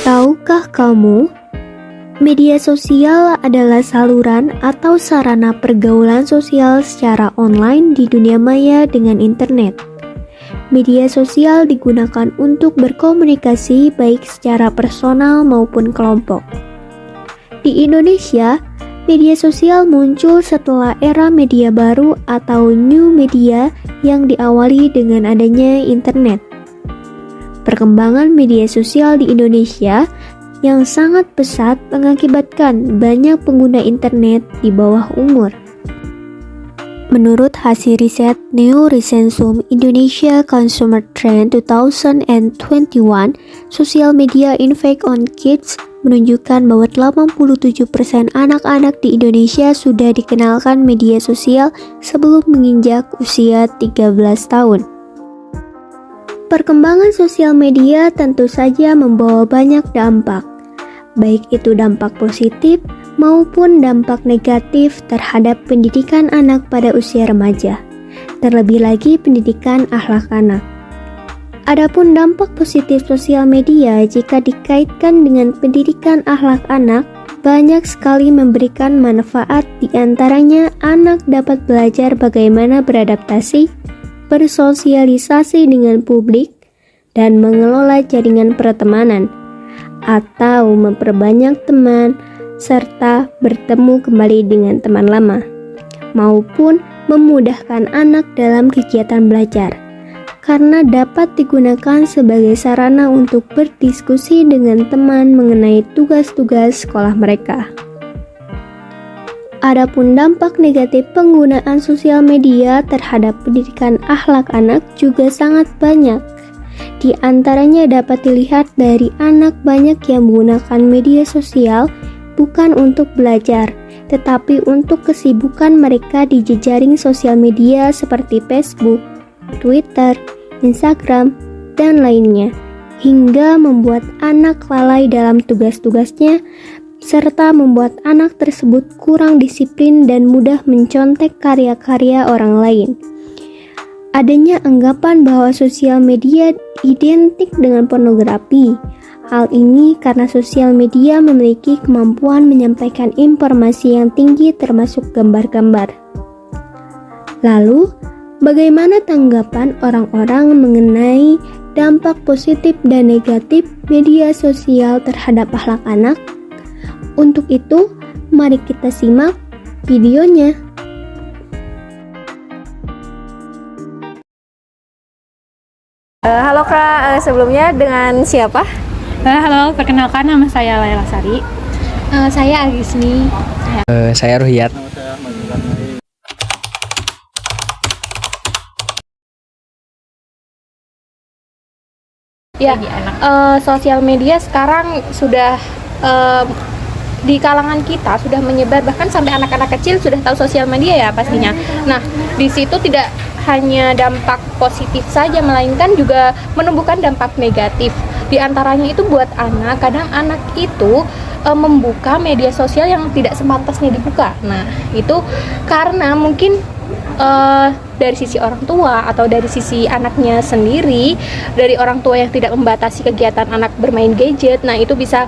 Tahukah kamu, media sosial adalah saluran atau sarana pergaulan sosial secara online di dunia maya dengan internet. Media sosial digunakan untuk berkomunikasi baik secara personal maupun kelompok. Di Indonesia, media sosial muncul setelah era media baru atau new media yang diawali dengan adanya internet. Perkembangan media sosial di Indonesia yang sangat pesat mengakibatkan banyak pengguna internet di bawah umur. Menurut hasil riset Neo Recensum Indonesia Consumer Trend 2021, social media impact on kids menunjukkan bahwa 87% anak-anak di Indonesia sudah dikenalkan media sosial sebelum menginjak usia 13 tahun. Perkembangan sosial media tentu saja membawa banyak dampak, baik itu dampak positif maupun dampak negatif terhadap pendidikan anak pada usia remaja, terlebih lagi pendidikan akhlak anak. Adapun dampak positif sosial media jika dikaitkan dengan pendidikan akhlak anak, banyak sekali memberikan manfaat, di antaranya anak dapat belajar bagaimana beradaptasi, bersosialisasi dengan publik, dan mengelola jaringan pertemanan, atau memperbanyak teman, serta bertemu kembali dengan teman lama, maupun memudahkan anak dalam kegiatan belajar, karena dapat digunakan sebagai sarana untuk berdiskusi dengan teman mengenai tugas-tugas sekolah mereka. Adapun dampak negatif penggunaan sosial media terhadap pendidikan akhlak anak juga sangat banyak. Di antaranya dapat dilihat dari anak banyak yang menggunakan media sosial bukan untuk belajar, tetapi untuk kesibukan mereka di jejaring sosial media seperti Facebook, Twitter, Instagram, dan lainnya, hingga membuat anak lalai dalam tugas-tugasnya, serta membuat anak tersebut kurang disiplin dan mudah mencontek karya-karya orang lain. Adanya anggapan bahwa sosial media identik dengan pornografi. Hal ini karena sosial media memiliki kemampuan menyampaikan informasi yang tinggi termasuk gambar-gambar. Lalu, bagaimana tanggapan orang-orang mengenai dampak positif dan negatif media sosial terhadap akhlak anak? Untuk itu, mari kita simak videonya. Halo Kak, sebelumnya dengan siapa? Halo, perkenalkan nama saya Laila Sari. Saya Agisni. Saya Ruhiyat. Ya, sosial media sekarang sudah di kalangan kita sudah menyebar, bahkan sampai anak-anak kecil sudah tahu sosial media ya pastinya. Nah, di situ tidak hanya dampak positif saja, melainkan juga menumbuhkan dampak negatif. Di antaranya itu buat anak, kadang anak itu membuka media sosial yang tidak sepantasnya dibuka. Nah, itu karena mungkin dari sisi orang tua atau dari sisi anaknya sendiri, dari orang tua yang tidak membatasi kegiatan anak bermain gadget. Nah, itu bisa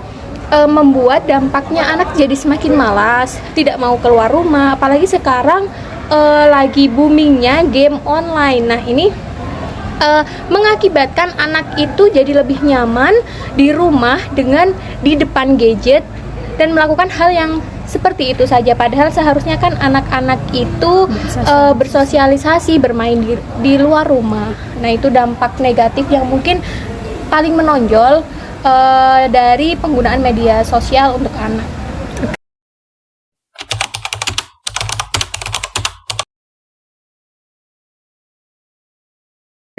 membuat dampaknya anak jadi semakin malas, tidak mau keluar rumah, apalagi sekarang lagi boomingnya game online. Nah, ini mengakibatkan anak itu jadi lebih nyaman di rumah dengan di depan gadget dan melakukan hal yang seperti itu saja. Padahal seharusnya kan anak-anak itu bersosialisasi, bermain di luar rumah. Nah, itu dampak negatif yang mungkin paling menonjol dari penggunaan media sosial untuk anak.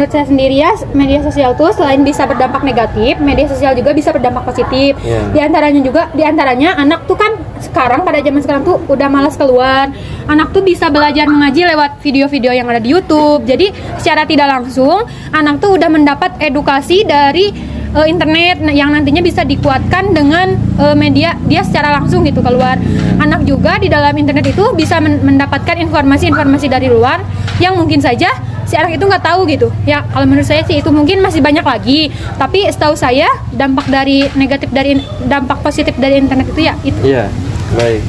Menurut saya sendiri ya, media sosial tuh selain bisa berdampak negatif, media sosial juga bisa berdampak positif. Di antaranya anak tuh kan pada zaman sekarang tuh udah malas keluar. Anak tuh bisa belajar mengaji lewat video-video yang ada di YouTube. Jadi secara tidak langsung anak tuh udah mendapat edukasi dari internet yang nantinya bisa dikuatkan dengan media dia secara langsung gitu keluar. Anak juga di dalam internet itu bisa mendapatkan informasi-informasi dari luar yang mungkin saja si anak itu nggak tahu gitu ya. Kalau menurut saya sih itu mungkin masih banyak lagi, tapi setahu saya dampak positif dari internet itu ya itu. Iya, baik.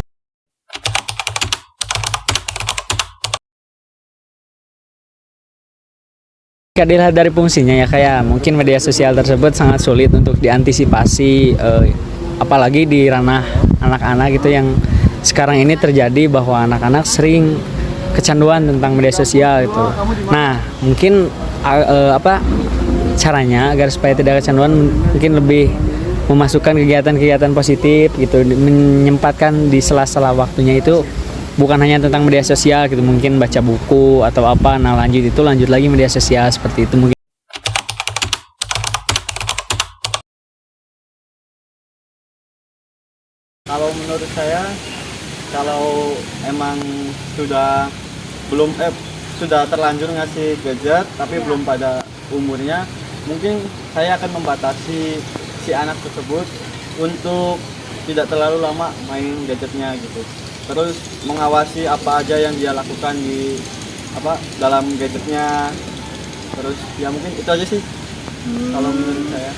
Dilihat dari fungsinya ya, kayak mungkin media sosial tersebut sangat sulit untuk diantisipasi, apalagi di ranah anak-anak gitu yang sekarang ini terjadi bahwa anak-anak sering kecanduan tentang media sosial gitu. Nah, mungkin caranya agar supaya tidak kecanduan mungkin lebih memasukkan kegiatan-kegiatan positif gitu, menyempatkan di sela-sela waktunya itu bukan hanya tentang media sosial gitu, mungkin baca buku atau apa. Nah, lanjut lagi media sosial seperti itu mungkin. Kalau menurut saya, kalau emang sudah terlanjur ngasih gadget tapi belum pada umurnya, mungkin saya akan membatasi si anak tersebut untuk tidak terlalu lama main gadgetnya gitu. Terus mengawasi apa aja yang dia lakukan di dalam gadgetnya. Terus ya mungkin itu aja sih kalau menurut saya.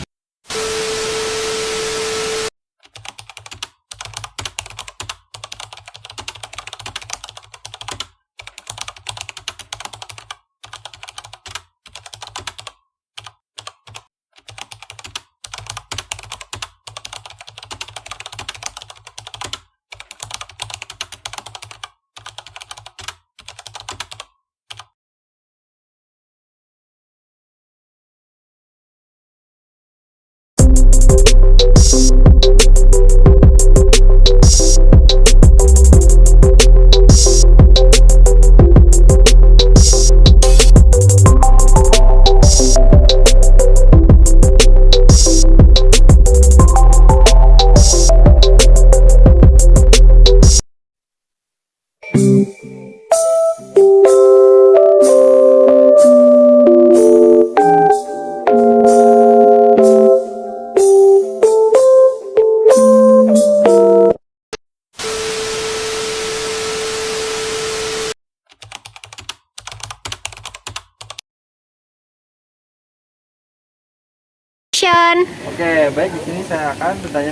Oke, baik, di sini saya akan bertanya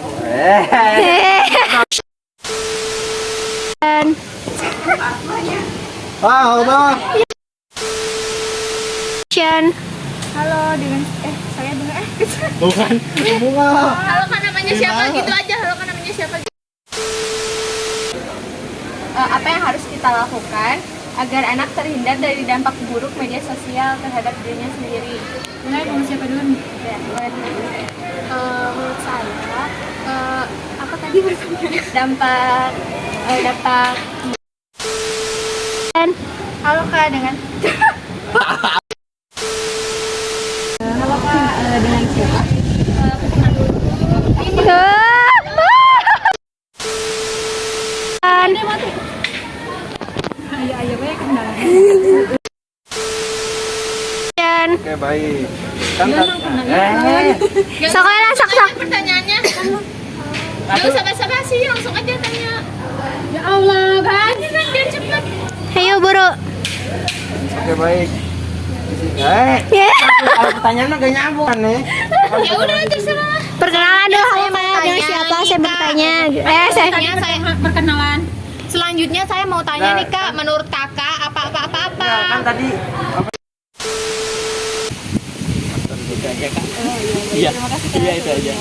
Halo, dengan saya bunga bukan bunga. Halo kan namanya siapa gitu aja. Halo kan namanya siapa gitu. Apa yang harus kita lakukan agar anak terhindar dari dampak buruk media sosial terhadap dirinya sendiri? Mulai dengan siapa dulu nih? Ya, menurut saya apa tadi pertanyaannya? Dampak halo Kak dengan Halo Kak, dengan siapa? Ayo banyak kendala. Oke, baik. Kan Sekolah sok pertanyaannya. Gak usah basa-basi, langsung aja tanya. Ya Allah, Bang. Biar cepat. Ayo buru. Oke, baik. Kalau pertanyaannya gak nyambung kan nih. Ya udah terserah. Perkenalan dulu, halo dengan siapa? Saya bertanya. Saya Perkenalan. selanjutnya saya mau tanya nih Kak, menurut Kakak apa? Kan tadi Iya, itu aja.